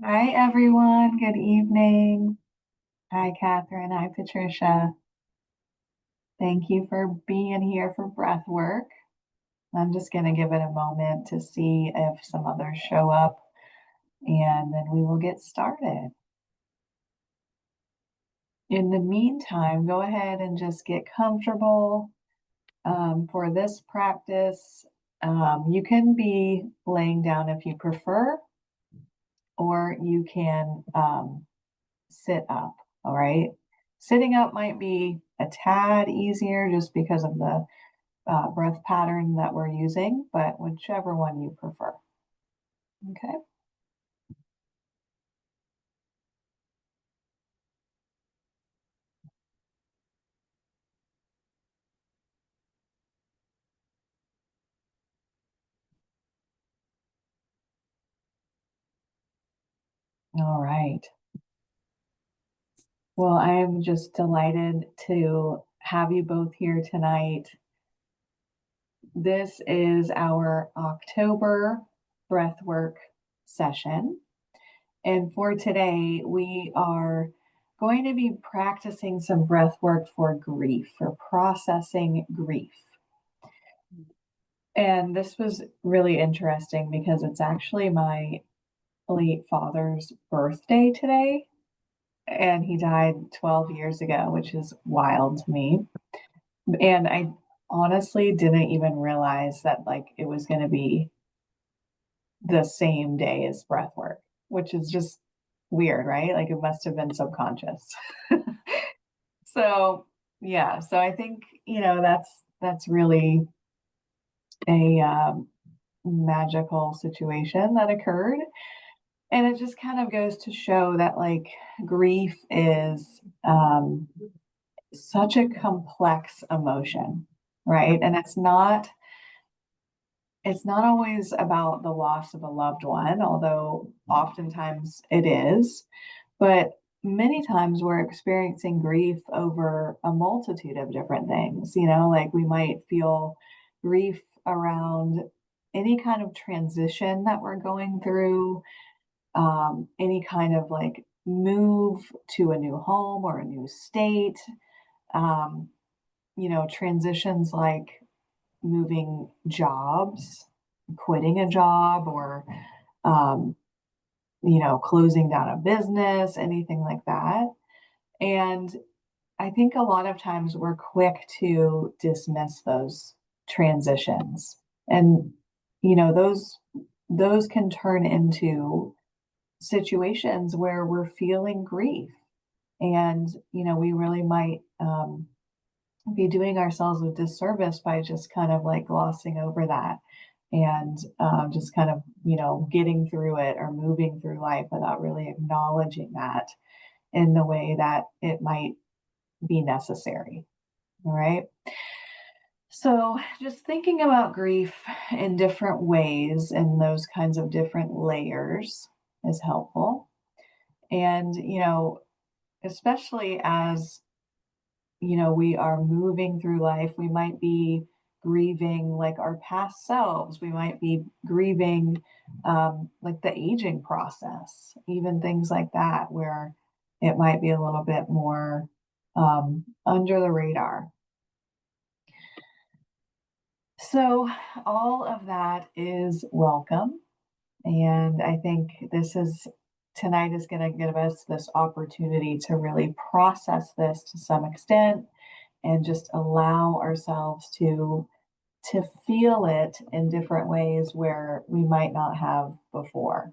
Hi, everyone. Good evening. Hi, Catherine. Hi, Patricia. Thank you for being here for breath work. I'm just going to give it a moment to see if some others show up, and then we will get started. In the meantime, go ahead and just get comfortable. For this practice, you can be laying down if you prefer, or you can sit up. All right. Sitting up might be a tad easier just because of the breath pattern that we're using, but whichever one you prefer. Okay. All right. Well, I am just delighted to have you both here tonight. This is our October breathwork session. And for today, we are going to be practicing some breath work for grief, for processing grief. And this was really interesting because it's actually my late father's birthday today. And he died 12 years ago, which is wild to me. And I honestly didn't even realize that it was going to be the same day as breath work, which is just weird, right? Like it must have been subconscious. So yeah, so I think that's really a magical situation that occurred, and it just kind of goes to show that grief is such a complex emotion, right? And it's not always about the loss of a loved one, although oftentimes it is. But many times we're experiencing grief over a multitude of different things. Like we might feel grief around any kind of transition that we're going through, any kind of move to a new home or a new state, um, transitions like moving jobs, quitting a job, or um, closing down a business, anything like that. And I think a lot of times we're quick to dismiss those transitions. And, those can turn into situations where we're feeling grief. And, we really might be doing ourselves a disservice by just kind of glossing over that and just kind of, getting through it or moving through life without really acknowledging that in the way that it might be necessary. All right. So, just thinking about grief in different ways and those kinds of different layers is helpful. And, especially as we are moving through life, we might be grieving our past selves. We might be grieving the aging process, even things like that, where it might be a little bit more under the radar. So, all of that is welcome. And I think tonight is going to give us this opportunity to really process this to some extent and just allow ourselves to feel it in different ways where we might not have before.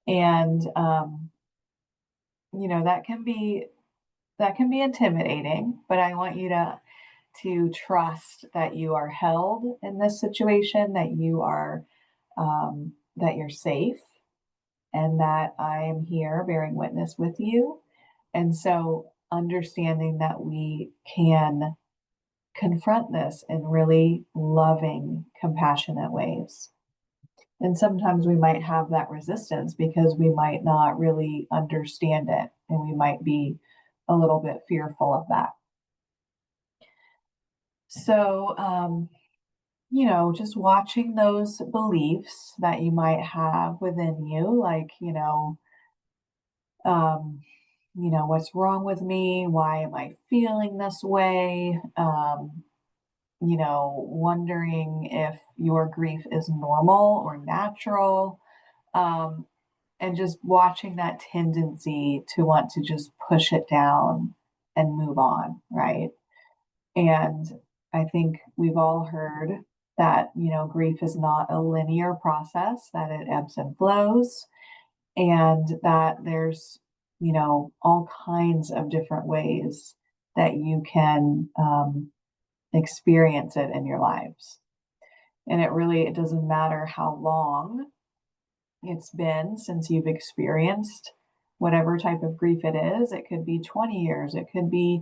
And that can be intimidating, but I want you to trust that you are held in this situation, that you're safe, and that I am here bearing witness with you. And so understanding that we can confront this in really loving, compassionate ways. And sometimes we might have that resistance because we might not really understand it and we might be a little bit fearful of that. So, just watching those beliefs that you might have within you, um, what's wrong with me? Why am I feeling this way? Wondering if your grief is normal or natural. Um, and just watching that tendency to want to just push it down and move on, right? And I think we've all heard that, grief is not a linear process, that it ebbs and flows, and that there's, all kinds of different ways that you can experience it in your lives. And it doesn't matter how long it's been since you've experienced whatever type of grief it is. It could be 20 years, it could be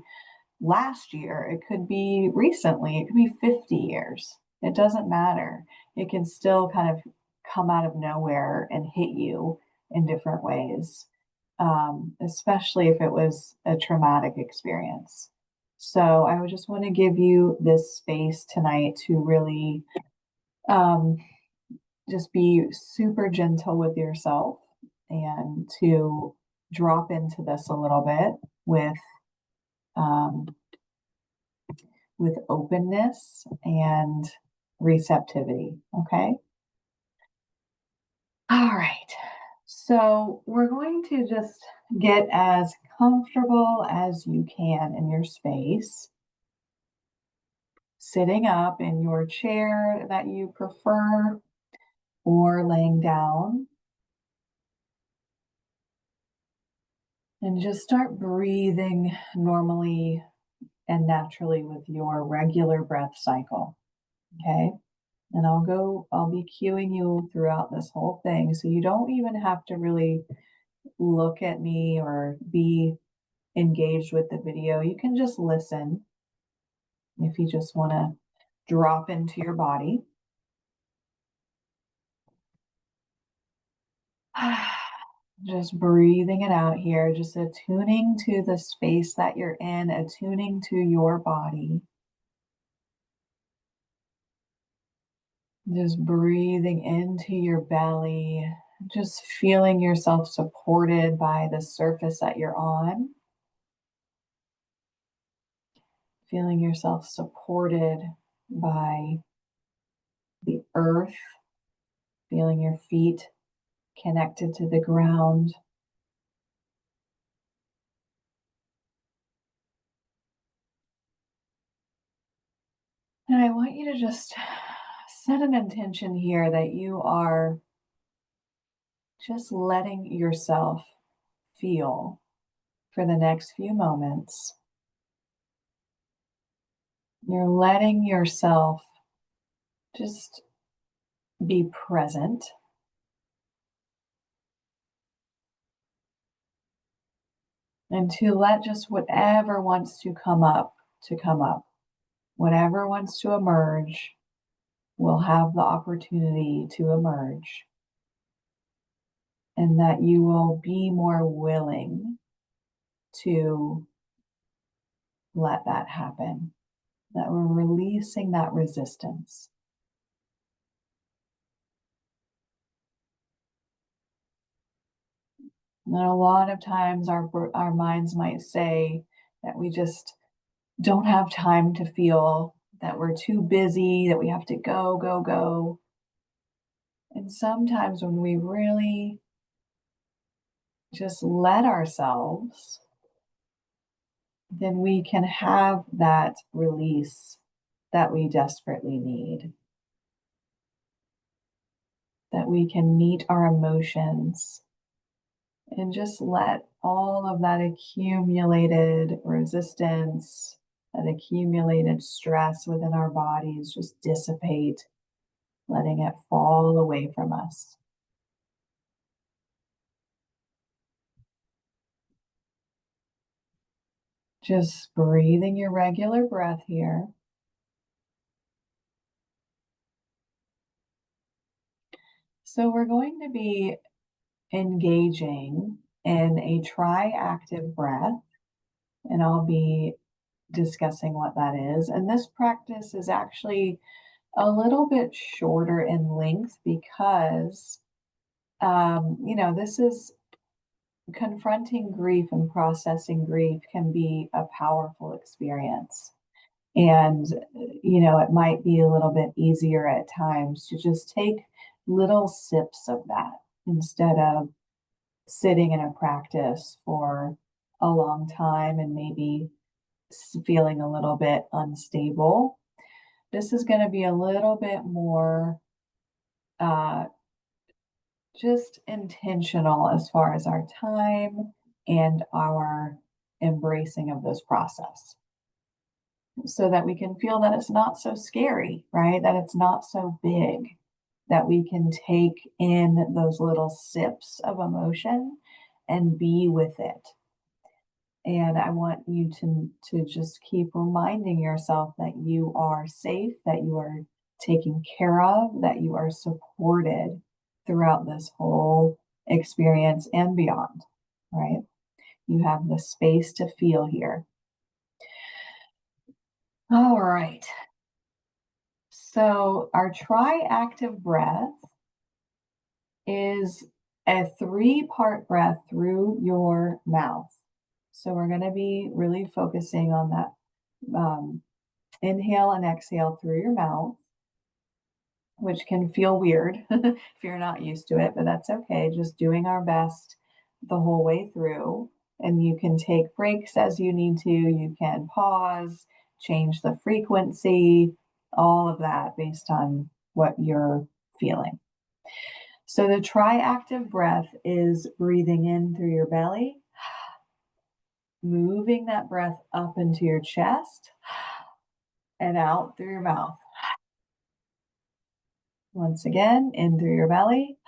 last year, it could be recently, it could be 50 years. It doesn't matter. It can still kind of come out of nowhere and hit you in different ways, especially if it was a traumatic experience. So I would just want to give you this space tonight to really um, just be super gentle with yourself and to drop into this a little bit um, with openness and receptivity. Okay. All right. So we're going to just get as comfortable as you can in your space, sitting up in your chair that you prefer or laying down. And just start breathing normally and naturally with your regular breath cycle. Okay. And I'll be cueing you throughout this whole thing. So you don't even have to really look at me or be engaged with the video. You can just listen if you just want to drop into your body. Just breathing it out here, just attuning to the space that you're in, attuning to your body. Just breathing into your belly, just feeling yourself supported by the surface that you're on. Feeling yourself supported by the earth, feeling your feet connected to the ground. And I want you to just set an intention here that you are just letting yourself feel for the next few moments. You're letting yourself just be present and to let just whatever wants to come up to come up. Whatever wants to emerge will have the opportunity to emerge, and that you will be more willing to let that happen, that we're releasing that resistance. And a lot of times our minds might say that we just don't have time to feel, that we're too busy, that we have to go, go, go. And sometimes when we really just let ourselves, then we can have that release that we desperately need. That we can meet our emotions and just let all of that accumulated resistance, that accumulated stress within our bodies just dissipate, letting it fall away from us. Just breathing your regular breath here. So we're going to be engaging in a triactive breath, and I'll be discussing what that is. And this practice is actually a little bit shorter in length because, this is confronting grief and processing grief can be a powerful experience. And, it might be a little bit easier at times to just take little sips of that instead of sitting in a practice for a long time and maybe feeling a little bit unstable. This is going to be a little bit more uh, just intentional as far as our time and our embracing of this process so that we can feel that it's not so scary, right? That it's not so big, that we can take in those little sips of emotion and be with it. And I want you to just keep reminding yourself that you are safe, that you are taken care of, that you are supported throughout this whole experience and beyond, right? You have the space to feel here. All right. So our tri-active breath is a 3-part breath through your mouth. So we're going to be really focusing on that inhale and exhale through your mouth, which can feel weird if you're not used to it, but that's okay. Just doing our best the whole way through. And you can take breaks as you need to. You can pause, change the frequency, all of that based on what you're feeling. So the tri-active breath is breathing in through your belly, moving that breath up into your chest and out through your mouth. Once again, in through your belly.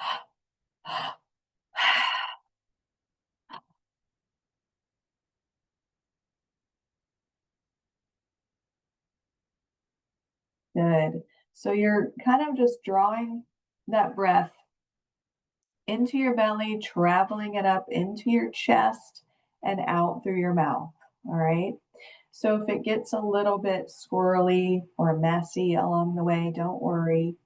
Good. So you're kind of just drawing that breath into your belly, traveling it up into your chest and out through your mouth. All right. So if it gets a little bit squirrely or messy along the way, don't worry.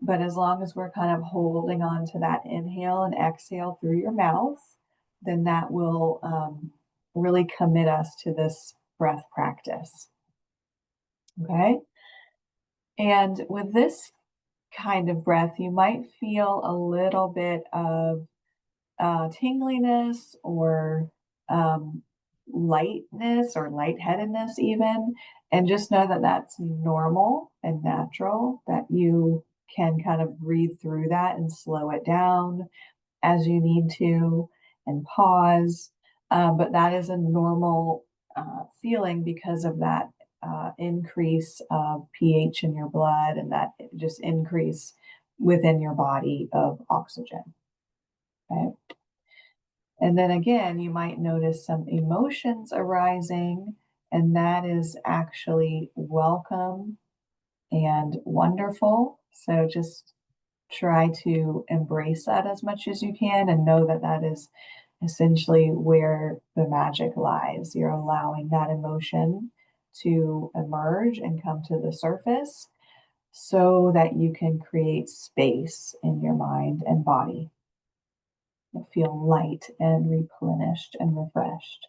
But as long as we're kind of holding on to that inhale and exhale through your mouth, then that will really commit us to this breath practice. Okay. And with this kind of breath, you might feel a little bit of tingliness or um, lightness or lightheadedness, even. And just know that that's normal and natural, that you can kind of breathe through that and slow it down as you need to and pause. But that is a normal feeling because of that increase of pH in your blood and that just increase within your body of oxygen. Okay. And then again, you might notice some emotions arising, and that is actually welcome and wonderful. So just try to embrace that as much as you can and know that that is essentially where the magic lies. You're allowing that emotion to emerge and come to the surface so that you can create space in your mind and body. You feel light and replenished and refreshed.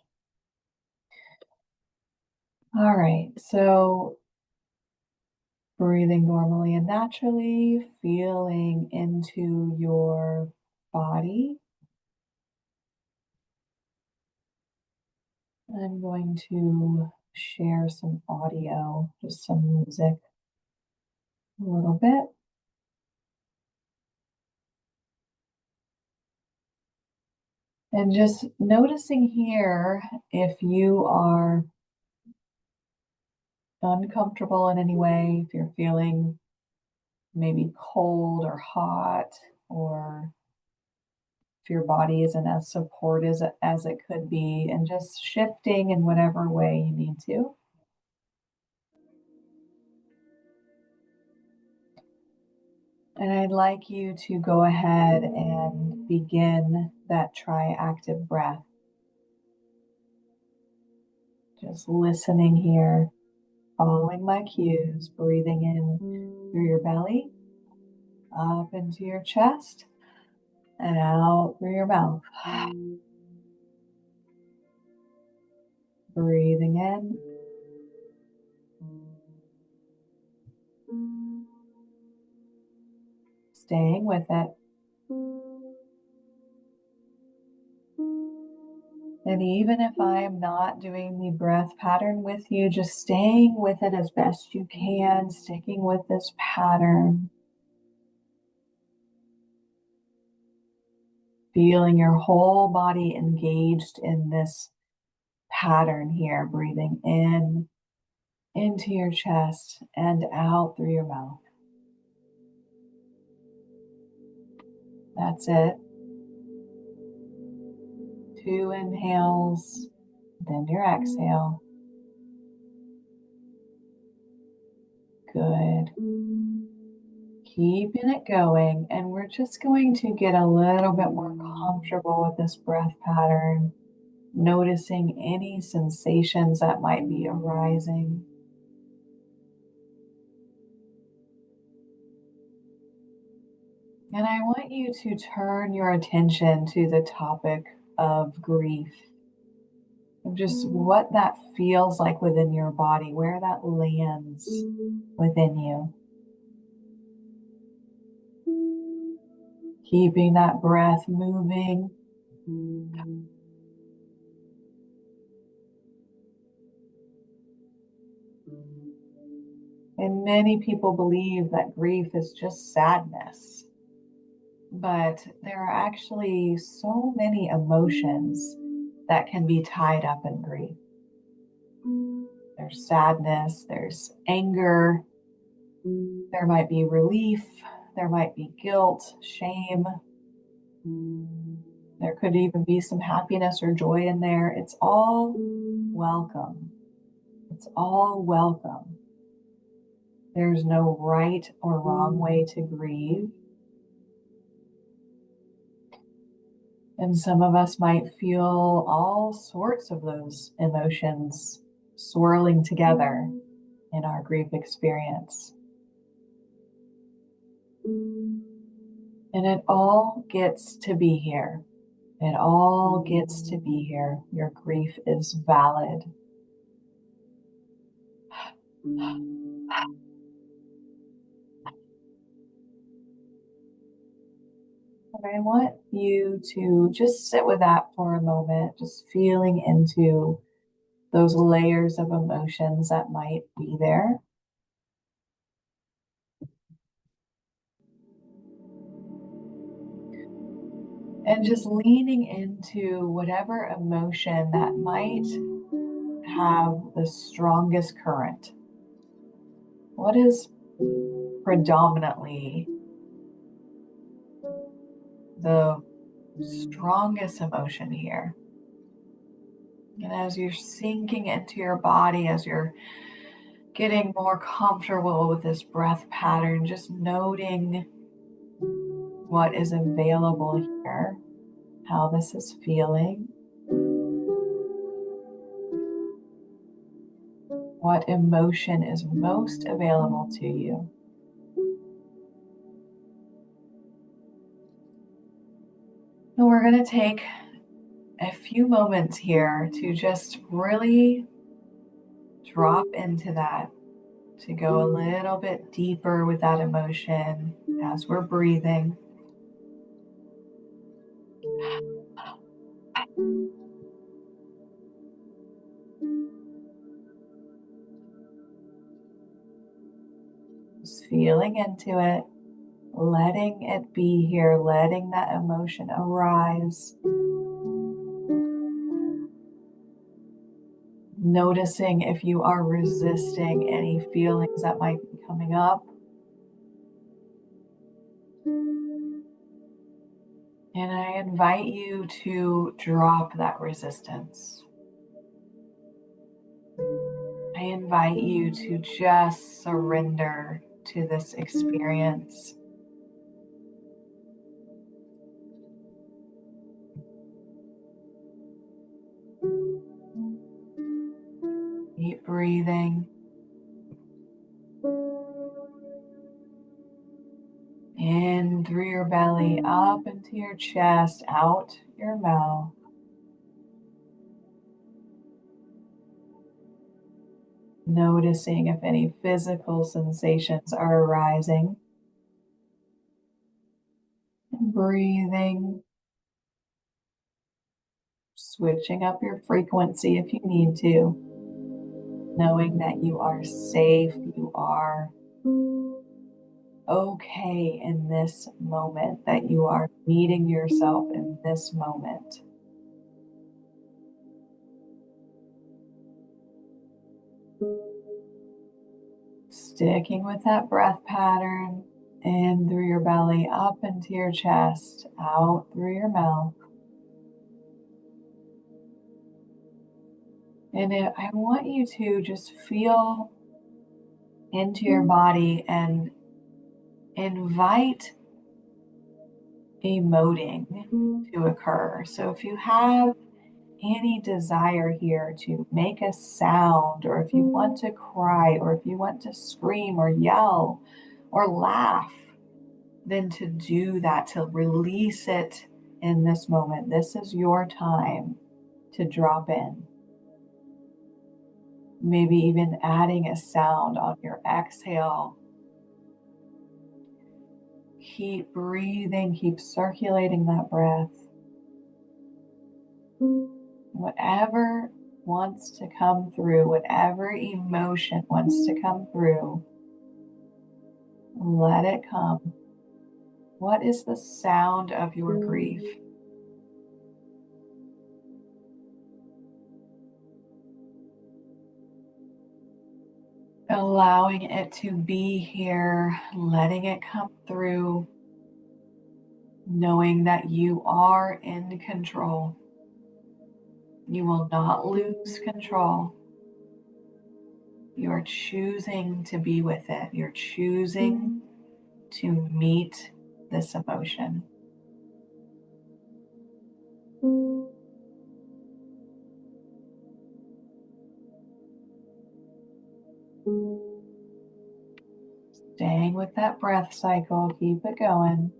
All right, so breathing normally and naturally, feeling into your body. I'm going to share some audio, just some music, a little bit. And just noticing here if you are uncomfortable in any way, if you're feeling maybe cold or hot, or if your body isn't as supported as it could be, and just shifting in whatever way you need to. And I'd like you to go ahead and begin that tri-active breath. Just listening here, following my cues, breathing in through your belly, up into your chest, and out through your mouth. Breathing in. Staying with it. And even if I am not doing the breath pattern with you, just staying with it as best you can, sticking with this pattern. Feeling your whole body engaged in this pattern here, breathing in, into your chest, and out through your mouth. That's it. 2 inhales, then your exhale. Good. Keeping it going, and we're just going to get a little bit more comfortable with this breath pattern, noticing any sensations that might be arising. And I want you to turn your attention to the topic of grief, of just what that feels like within your body, where that lands within you. Keeping that breath moving. And many people believe that grief is just sadness. But there are actually so many emotions that can be tied up in grief. There's sadness, there's anger, there might be relief, there might be guilt, shame. There could even be some happiness or joy in there. It's all welcome. It's all welcome. There's no right or wrong way to grieve. And some of us might feel all sorts of those emotions swirling together in our grief experience. And it all gets to be here. It all gets to be here. Your grief is valid. And I want you to just sit with that for a moment, just feeling into those layers of emotions that might be there. And just leaning into whatever emotion that might have the strongest current. What is predominantly the strongest emotion here? And as you're sinking into your body, as you're getting more comfortable with this breath pattern, just noting what is available here, how this is feeling, what emotion is most available to you. And we're going to take a few moments here to just really drop into that, to go a little bit deeper with that emotion as we're breathing. Just feeling into it, letting it be here, letting that emotion arise. Noticing if you are resisting any feelings that might be coming up. And I invite you to drop that resistance. I invite you to just surrender to this experience. Deep breathing. In through your belly up into your chest, out your mouth. Noticing if any physical sensations are arising. Breathing. Switching up your frequency if you need to. Knowing that you are safe, you are okay in this moment, that you are meeting yourself in this moment. Sticking with that breath pattern, in through your belly, up into your chest, out through your mouth. And I want you to just feel into your body and invite emoting to occur. So if you have any desire here to make a sound, or if you want to cry, or if you want to scream or yell or laugh, then to do that, to release it in this moment. This is your time to drop in. Maybe even adding a sound on your exhale. Keep breathing, keep circulating that breath. Whatever wants to come through, whatever emotion wants to come through, let it come. What is the sound of your grief? Allowing it to be here, letting it come through, knowing that you are in control. You will not lose control. You're choosing to be with it. You're choosing to meet this emotion. Staying with that breath cycle, keep it going.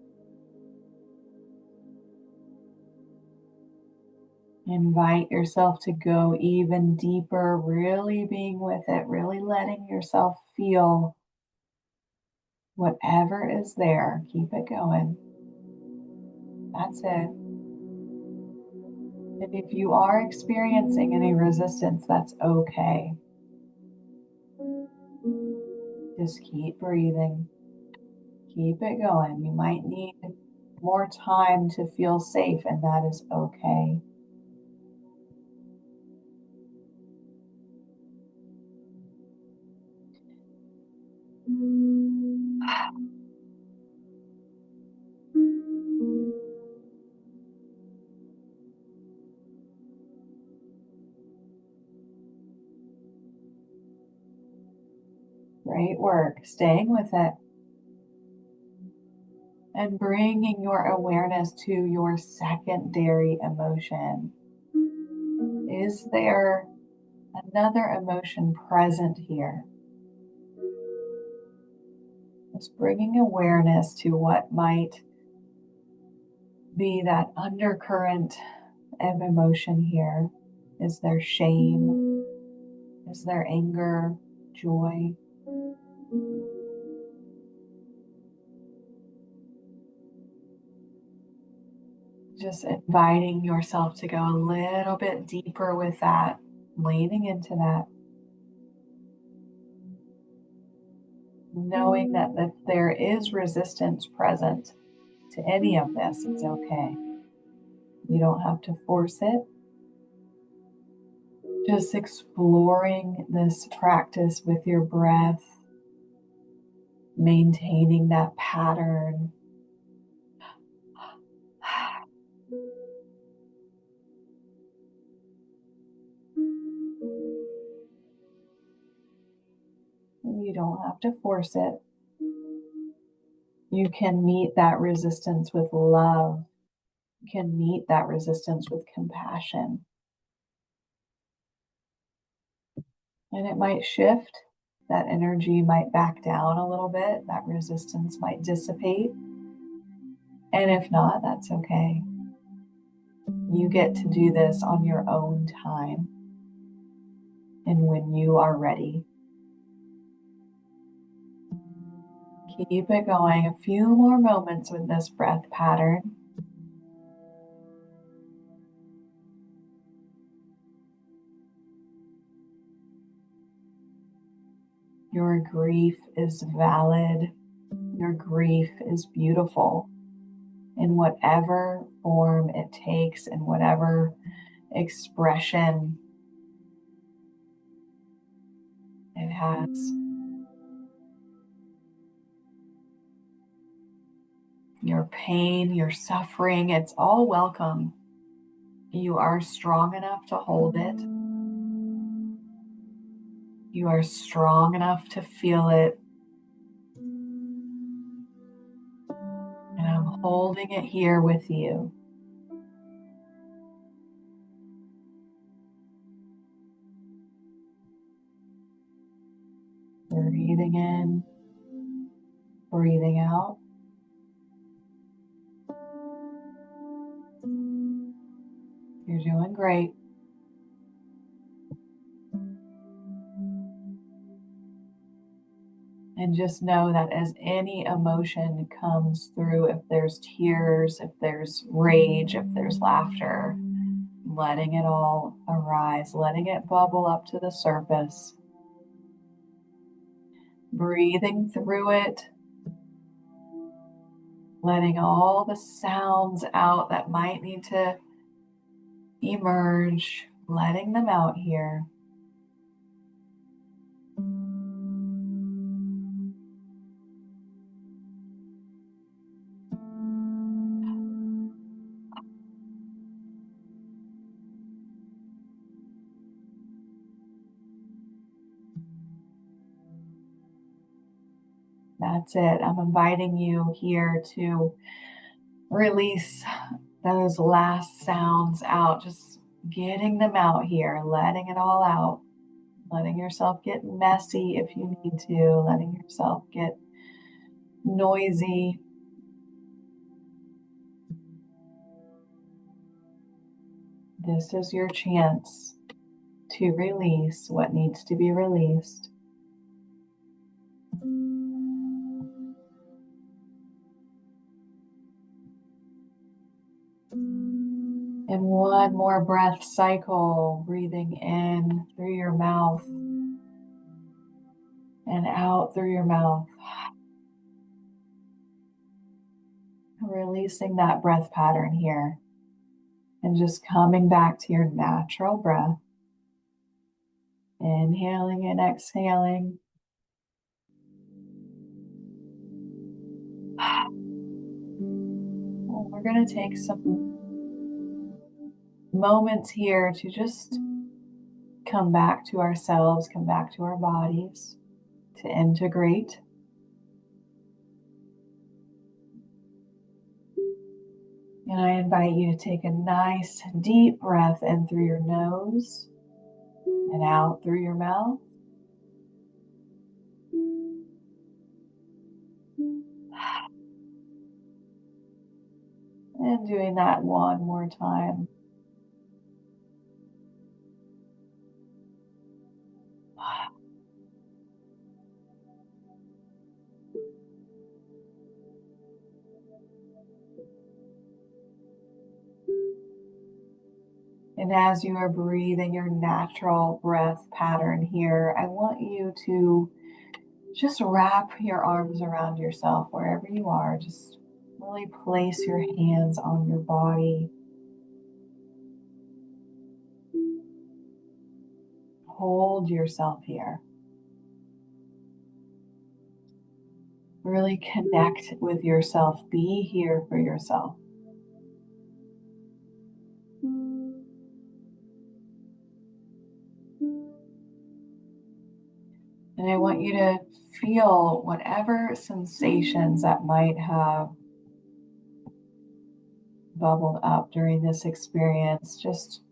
Invite yourself to go even deeper, really being with it, really letting yourself feel whatever is there. Keep it going. That's it. And if you are experiencing any resistance, that's okay. Just keep breathing. Keep it going. You might need more time to feel safe, and that is okay. Great work. Staying with it. And bringing your awareness to your secondary emotion. Is there another emotion present here? Just bringing awareness to what might be that undercurrent of emotion here. Is there shame? Is there anger, joy? Just inviting yourself to go a little bit deeper with that, leaning into that. Knowing that if there is resistance present to any of this, it's okay. You don't have to force it. Just exploring this practice with your breath, maintaining that pattern. You don't have to force it. You can meet that resistance with love. You can meet that resistance with compassion. And it might shift. That energy might back down a little bit. That resistance might dissipate. And if not, that's okay. You get to do this on your own time and when you are ready. Keep it going. A few more moments with this breath pattern. Your grief is valid. Your grief is beautiful in whatever form it takes, in whatever expression it has. Your pain, your suffering, it's all welcome. You are strong enough to hold it. You are strong enough to feel it. And I'm holding it here with you. Breathing in, breathing out. You're doing great. And just know that as any emotion comes through, if there's tears, if there's rage, if there's laughter, letting it all arise, letting it bubble up to the surface, breathing through it, letting all the sounds out that might need to emerge, letting them out here. That's it. I'm inviting you here to release those last sounds out, just getting them out here, letting it all out, letting yourself get messy if you need to, letting yourself get noisy. This is your chance to release what needs to be released. And one more breath cycle, breathing in through your mouth and out through your mouth. Releasing that breath pattern here and just coming back to your natural breath. Inhaling and exhaling. Well, we're going to take some moments here to just come back to ourselves, come back to our bodies, to integrate. And I invite you to take a nice deep breath in through your nose and out through your mouth. And doing that one more time. And as you are breathing your natural breath pattern here, I want you to just wrap your arms around yourself wherever you are. Just really place your hands on your body. Hold yourself here. Really connect with yourself. Be here for yourself. And I want you to feel whatever sensations that might have bubbled up during this experience, just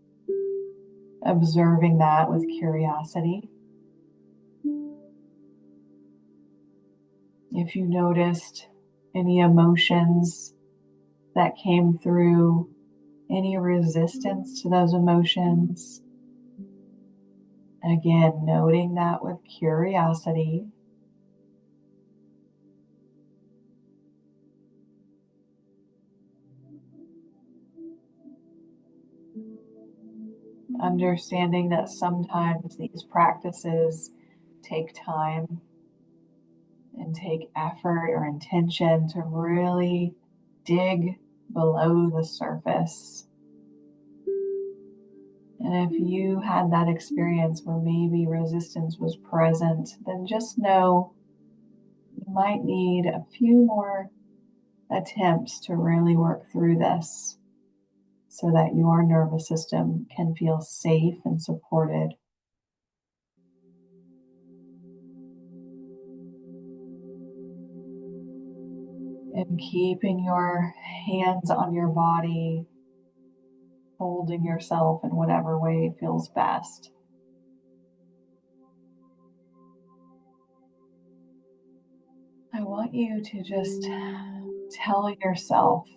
observing that with curiosity. If you noticed any emotions that came through, any resistance to those emotions. Again, noting that with curiosity. Understanding that sometimes these practices take time and take effort or intention to really dig below the surface. And if you had that experience where maybe resistance was present, then just know you might need a few more attempts to really work through this so that your nervous system can feel safe and supported. And keeping your hands on your body, holding yourself in whatever way feels best. I want you to just tell yourself,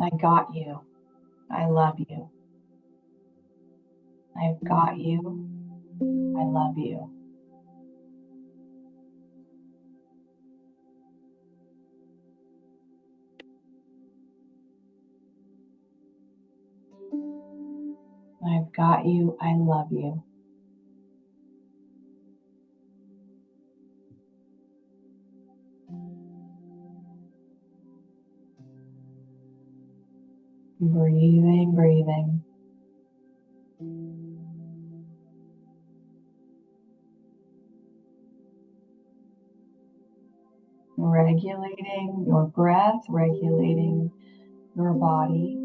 I got you. I love you. I've got you. I love you. I've got you. I love you. Breathing, breathing. Regulating your breath, regulating your body,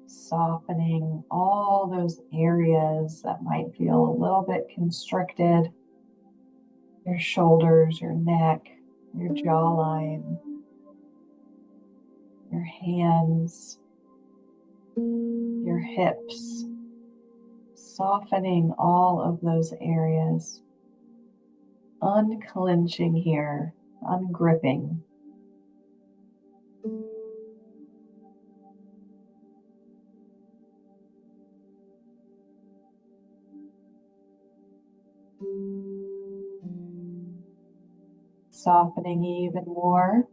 softening all those areas that might feel a little bit constricted. Your shoulders, your neck, your jawline, your hands, your hips, softening all of those areas, unclenching here, ungripping. Softening even more.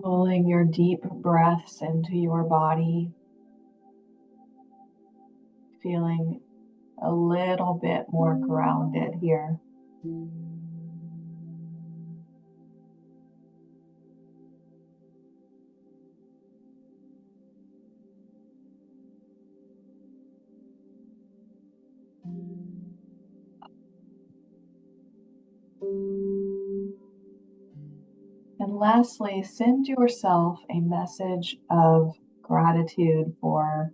Pulling your deep breaths into your body. Feeling a little bit more grounded here. And lastly, send yourself a message of gratitude for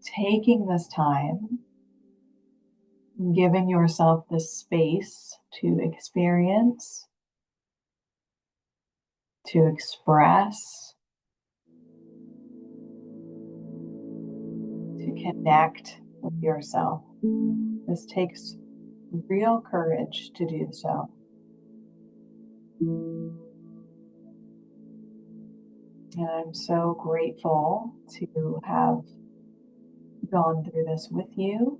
taking this time, giving yourself the space to experience, to express, to connect with yourself. This takes real courage to do so. And I'm so grateful to have gone through this with you.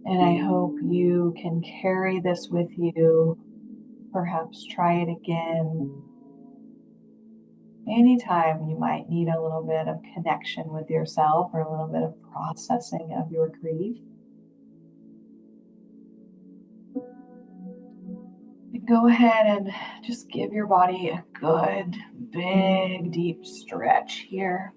And I hope you can carry this with you, perhaps try it again. Anytime you might need a little bit of connection with yourself or a little bit of processing of your grief. Go ahead and just give your body a good, big, deep stretch here.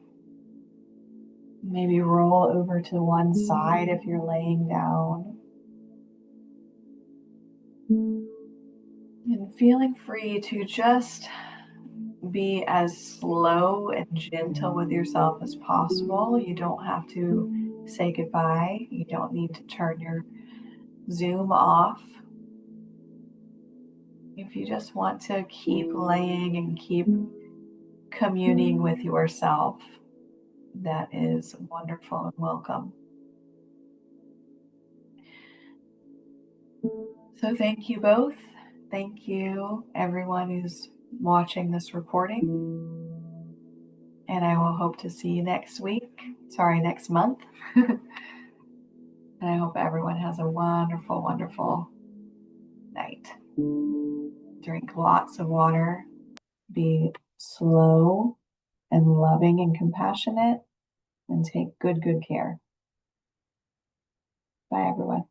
Maybe roll over to one side if you're laying down. And feeling free to just be as slow and gentle with yourself as possible. You don't have to say goodbye. You don't need to turn your Zoom off. If you just want to keep laying and keep communing with yourself, that is wonderful and welcome. So thank you both. Thank you, everyone who's watching this recording. And I will hope to see you next month. And I hope everyone has a wonderful, wonderful night. Drink lots of water. Be slow and loving and compassionate, and take good care. Bye, everyone.